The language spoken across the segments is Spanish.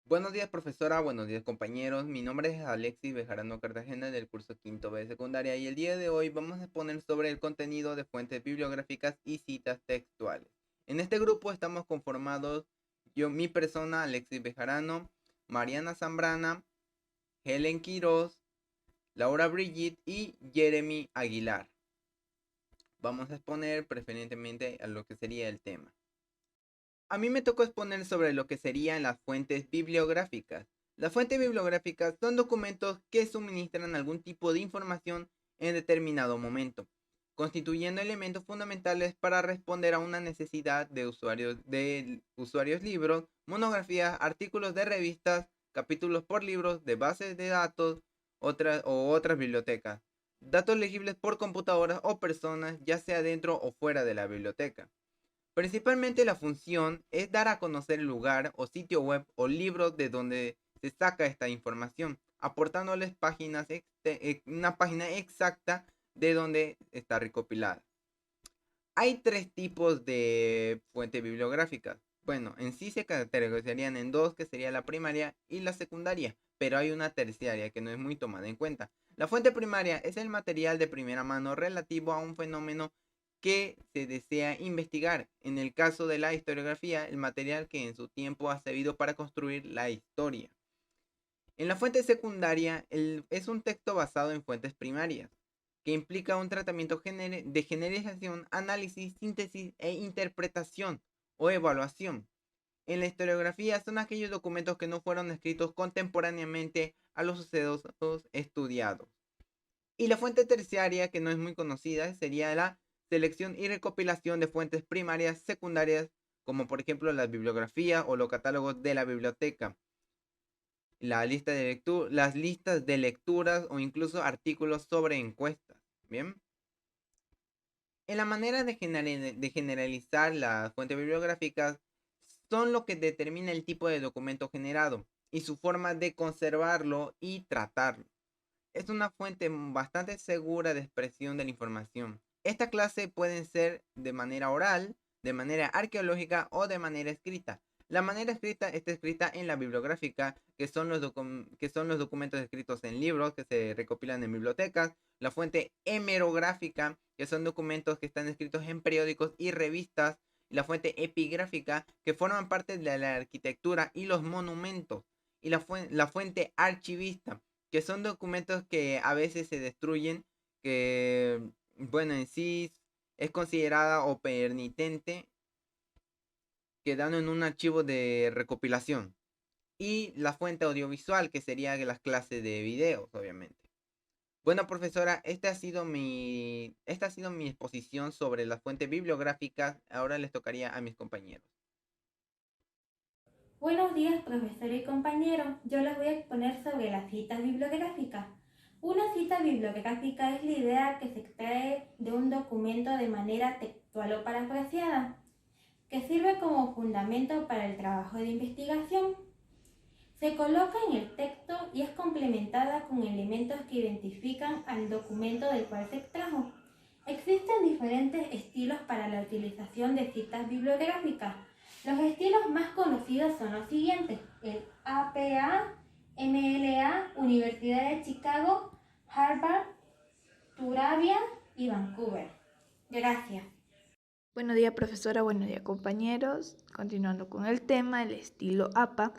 Buenos días, profesora. Buenos días, compañeros. Mi nombre es Alexis Bejarano Cartagena del curso quinto B de secundaria y el día de hoy vamos a exponer sobre el contenido de fuentes bibliográficas y citas textuales. En este grupo estamos conformados mi persona, Alexis Bejarano, Mariana Zambrana, Helen Quiroz, Laura Brigitte y Jeremy Aguilar. Vamos a exponer preferentemente a lo que sería el tema. A mí me tocó exponer sobre lo que serían las fuentes bibliográficas. Las fuentes bibliográficas son documentos que suministran algún tipo de información en determinado momento, constituyendo elementos fundamentales para responder a una necesidad de usuarios libros, monografías, artículos de revistas, capítulos por libros, de bases de datos, otras bibliotecas, datos legibles por computadoras o personas, ya sea dentro o fuera de la biblioteca. Principalmente la función es dar a conocer el lugar o sitio web o libro de donde se saca esta información, aportándoles una página exacta de donde está recopilada. Hay tres tipos de fuentes bibliográficas. Bueno, en sí se categorizarían en dos, que sería la primaria y la secundaria, pero hay una terciaria que no es muy tomada en cuenta. La fuente primaria es el material de primera mano relativo a un fenómeno que se desea investigar. En el caso de la historiografía, el material que en su tiempo ha servido para construir la historia. En la fuente secundaria es un texto basado en fuentes primarias, que implica un tratamiento de generalización, análisis, síntesis e interpretación o evaluación. En la historiografía son aquellos documentos que no fueron escritos contemporáneamente a los sucesos estudiados. Y la fuente terciaria, que no es muy conocida, sería la selección y recopilación de fuentes primarias, secundarias, como por ejemplo la bibliografía o los catálogos de la biblioteca, las listas de lecturas o incluso artículos sobre encuestas. Bien. En la manera de generalizar las fuentes bibliográficas son lo que determina el tipo de documento generado y su forma de conservarlo y tratarlo. Es una fuente bastante segura de expresión de la información. Esta clase pueden ser de manera oral, de manera arqueológica o de manera escrita. La manera escrita está escrita en la bibliográfica, que son los documentos escritos en libros que se recopilan en bibliotecas. La fuente hemerográfica, que son documentos que están escritos en periódicos y revistas. Y la fuente epigráfica, que forman parte de la arquitectura y los monumentos. Y la fuente archivista, que son documentos que a veces se destruyen, que, bueno, en sí es considerada o permitente, quedando en un archivo de recopilación. Y la fuente audiovisual, que sería las clases de videos, obviamente. Bueno, profesora, esta ha sido mi exposición sobre las fuentes bibliográficas. Ahora les tocaría a mis compañeros. Buenos días, profesor y compañero. Yo les voy a exponer sobre las citas bibliográficas. Una cita bibliográfica es la idea que se extrae de un documento de manera textual o parafraseada, que sirve como fundamento para el trabajo de investigación. Se coloca en el texto y es complementada con elementos que identifican al documento del cual se extrajo. Existen diferentes estilos para la utilización de citas bibliográficas. Los estilos más conocidos son los siguientes: el APA, MLA, Universidad de Chicago, Harvard, Turavia y Vancouver. Gracias. Buenos días, profesora. Buenos días, compañeros. Continuando con el tema, el estilo APA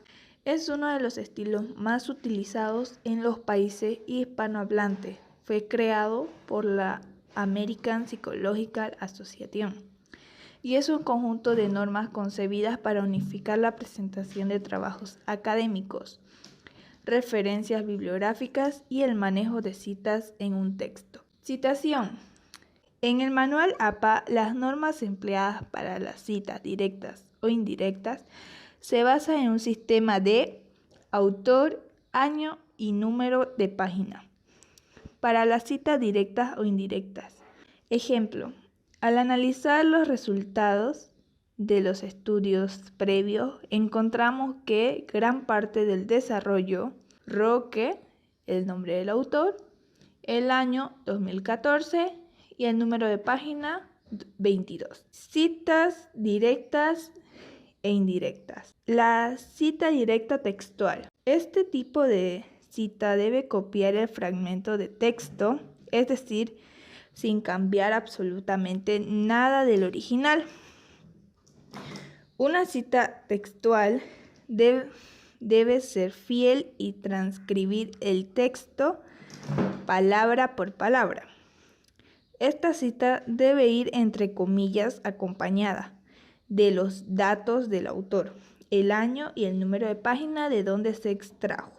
es uno de los estilos más utilizados en los países hispanohablantes. Fue creado por la American Psychological Association y es un conjunto de normas concebidas para unificar la presentación de trabajos académicos, referencias bibliográficas y el manejo de citas en un texto. Citación. En el manual APA, las normas empleadas para las citas directas o indirectas se basan en un sistema de autor, año y número de página. Para las citas directas o indirectas. Ejemplo, al analizar los resultados de los estudios previos, encontramos que gran parte del desarrollo, Roque, el nombre del autor, el año 2014 y el número de página 22. Citas directas e indirectas. La cita directa textual. Este tipo de cita debe copiar el fragmento de texto, es decir, sin cambiar absolutamente nada del original. Una cita textual debe ser fiel y transcribir el texto palabra por palabra. Esta cita debe ir entre comillas acompañada de los datos del autor, el año y el número de página de donde se extrajo.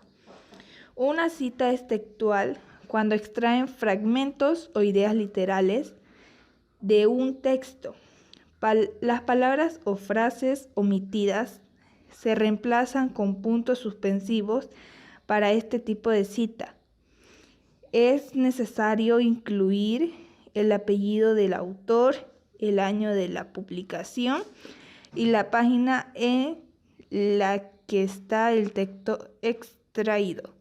Una cita es textual cuando extraen fragmentos o ideas literales de un texto. Las palabras o frases omitidas se reemplazan con puntos suspensivos para este tipo de cita. Es necesario incluir el apellido del autor, el año de la publicación y la página en la que está el texto extraído.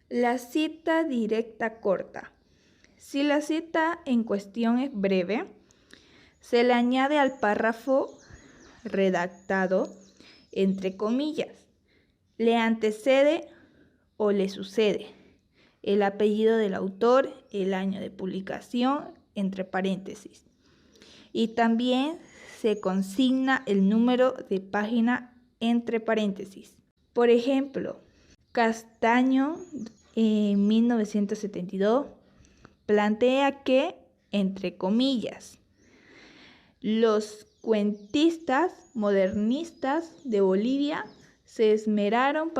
La cita directa corta. Si la cita en cuestión es breve, se le añade al párrafo redactado entre comillas, le antecede o le sucede el apellido del autor, el año de publicación, entre paréntesis. Y también se consigna el número de página entre paréntesis. Por ejemplo, Castaño en 1972 plantea que, entre comillas, los cuentistas modernistas de Bolivia se esmeraron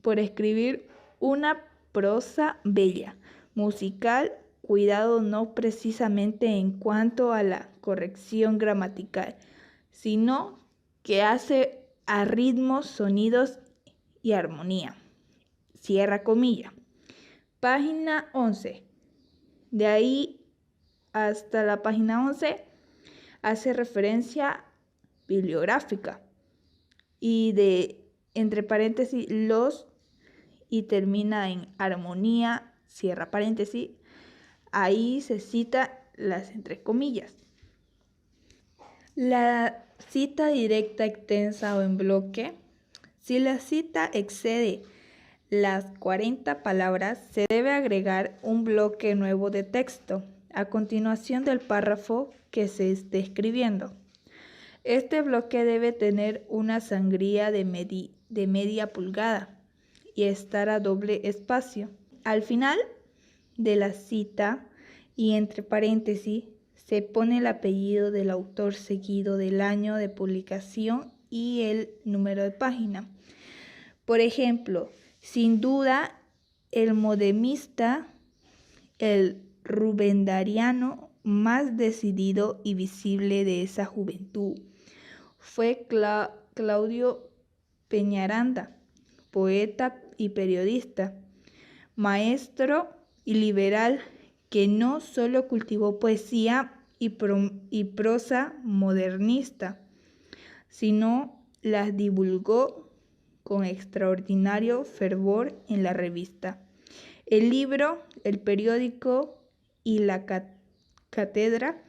por escribir una prosa bella, musical, cuidado no precisamente en cuanto a la corrección gramatical, sino que hace a ritmos, sonidos y armonía. Cierra comilla. Página 11. De ahí hasta la página 11 hace referencia bibliográfica y de entre paréntesis los y termina en armonía, cierra paréntesis, ahí se cita las entre comillas. La cita directa extensa o en bloque. Si la cita excede las 40 palabras, se debe agregar un bloque nuevo de texto a continuación del párrafo que se esté escribiendo. Este bloque debe tener una sangría de media pulgada y estar a doble espacio. Al final de la cita y entre paréntesis se pone el apellido del autor seguido del año de publicación y el número de página. Por ejemplo, sin duda, el modernista, el rubendariano más decidido y visible de esa juventud fue Claudio Peñaranda, poeta y periodista, maestro y liberal que no solo cultivó poesía y prosa modernista, sino las divulgó con extraordinario fervor en la revista, el libro, el periódico y la cátedra,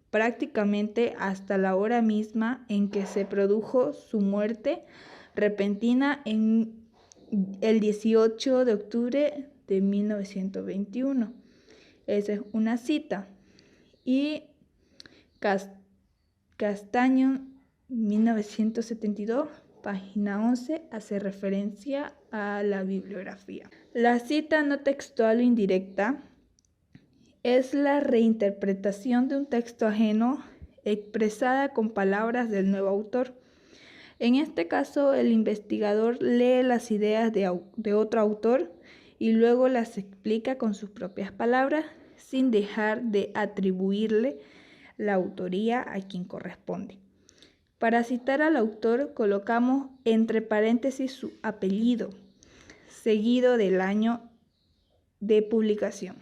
prácticamente hasta la hora misma en que se produjo su muerte repentina en el 18 de octubre de 1921. Esa es una cita. Y Castaño, 1972, página 11, hace referencia a la bibliografía. La cita no textual o indirecta es la reinterpretación de un texto ajeno expresada con palabras del nuevo autor. En este caso, el investigador lee las ideas de otro autor y luego las explica con sus propias palabras sin dejar de atribuirle la autoría a quien corresponde. Para citar al autor, colocamos entre paréntesis su apellido, seguido del año de publicación.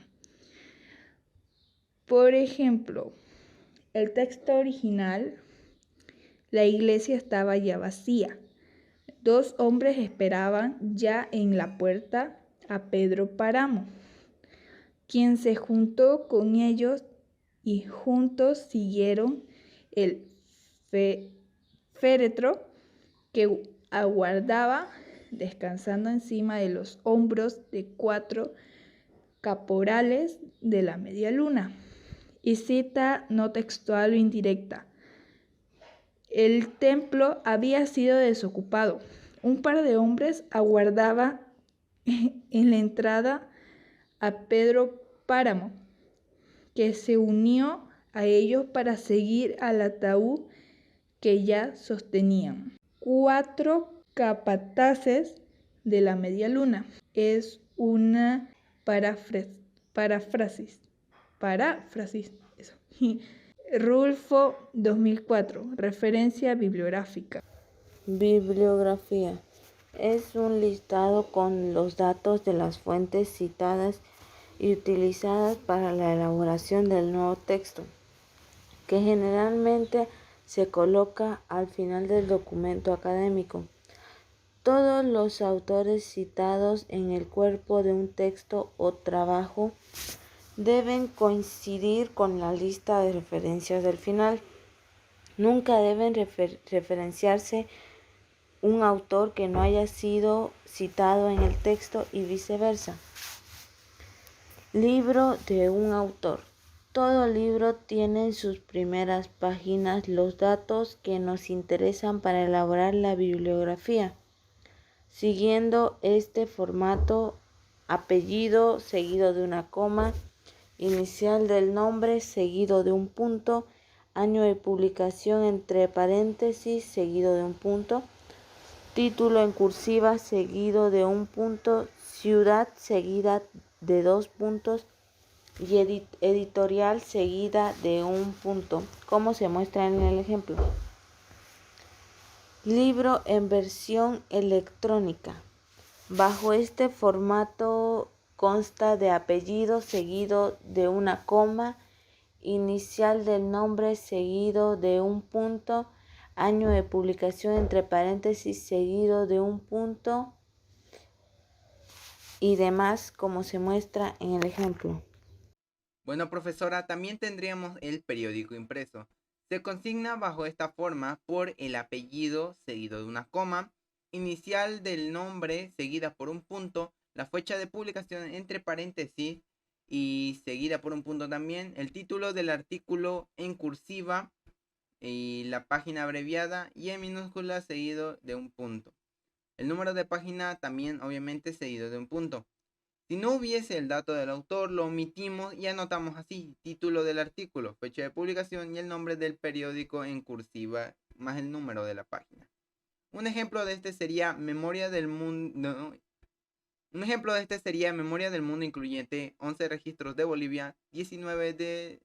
Por ejemplo, el texto original, la iglesia estaba ya vacía. 2 hombres esperaban ya en la puerta a Pedro Páramo, quien se juntó con ellos y juntos siguieron el féretro que aguardaba descansando encima de los hombros de 4 caporales de la media luna. Y cita no textual o indirecta. El templo había sido desocupado. Un par de hombres aguardaba en la entrada a Pedro Páramo, que se unió a ellos para seguir al ataúd que ya sostenían. 4 capataces de la media luna. Es una paráfrasis. Eso. Rulfo 2004, referencia bibliográfica. Bibliografía. Es un listado con los datos de las fuentes citadas y utilizadas para la elaboración del nuevo texto, que generalmente se coloca al final del documento académico. Todos los autores citados en el cuerpo de un texto o trabajo deben coincidir con la lista de referencias del final. Nunca deben referenciarse un autor que no haya sido citado en el texto y viceversa. Libro de un autor. Todo libro tiene en sus primeras páginas los datos que nos interesan para elaborar la bibliografía. Siguiendo este formato: apellido seguido de una coma, inicial del nombre seguido de un punto, año de publicación entre paréntesis seguido de un punto, título en cursiva seguido de un punto, ciudad seguida de 2 puntos y editorial seguida de un punto, como se muestra en el ejemplo. Libro en versión electrónica. Bajo este formato consta de apellido seguido de una coma, inicial del nombre seguido de un punto, año de publicación entre paréntesis seguido de un punto y demás, como se muestra en el ejemplo. Bueno, profesora, también tendríamos el periódico impreso. Se consigna bajo esta forma por el apellido seguido de una coma, inicial del nombre seguida por un punto, la fecha de publicación entre paréntesis y seguida por un punto también, el título del artículo en cursiva y la página abreviada y en minúscula seguido de un punto. El número de página también obviamente seguido de un punto. Si no hubiese el dato del autor, lo omitimos y anotamos así: título del artículo, fecha de publicación y el nombre del periódico en cursiva más el número de la página. Un ejemplo de este sería Memoria del Mundo. Un ejemplo de este sería Memoria del Mundo incluyente 11 registros de Bolivia, 19 de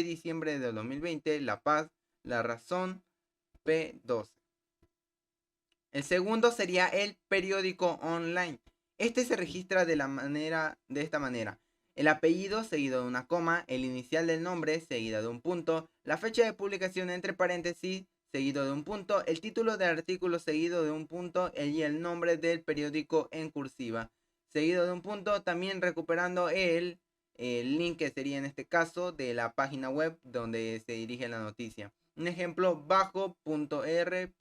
diciembre de 2020, La Paz, La Razón, P12. El segundo sería el periódico online. Este se registra de esta manera: el apellido seguido de una coma, el inicial del nombre seguido de un punto, la fecha de publicación entre paréntesis seguido de un punto, el título del artículo seguido de un punto y el nombre del periódico en cursiva seguido de un punto, también recuperando el link que sería en este caso de la página web donde se dirige la noticia. Un ejemplo: bajo.r.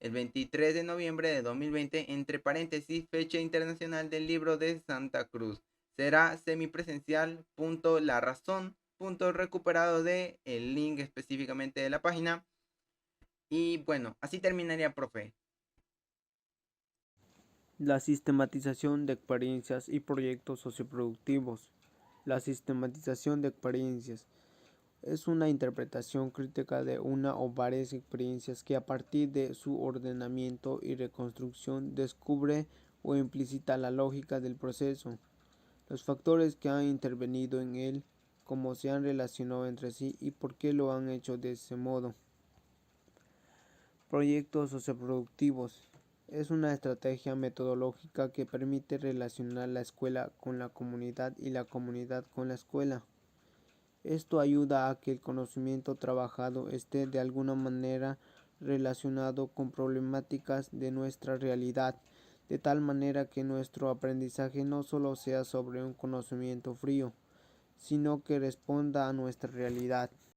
el 23 de noviembre de 2020, entre paréntesis, fecha internacional del libro de Santa Cruz. Será semipresencial. La razón. Recuperado de el link específicamente de la página. Y bueno, así terminaría, profe. La sistematización de experiencias y proyectos socioproductivos. La sistematización de experiencias es una interpretación crítica de una o varias experiencias que a partir de su ordenamiento y reconstrucción descubre o implicita la lógica del proceso, los factores que han intervenido en él, cómo se han relacionado entre sí y por qué lo han hecho de ese modo. Proyectos socioproductivos es una estrategia metodológica que permite relacionar la escuela con la comunidad y la comunidad con la escuela. Esto ayuda a que el conocimiento trabajado esté de alguna manera relacionado con problemáticas de nuestra realidad, de tal manera que nuestro aprendizaje no solo sea sobre un conocimiento frío, sino que responda a nuestra realidad.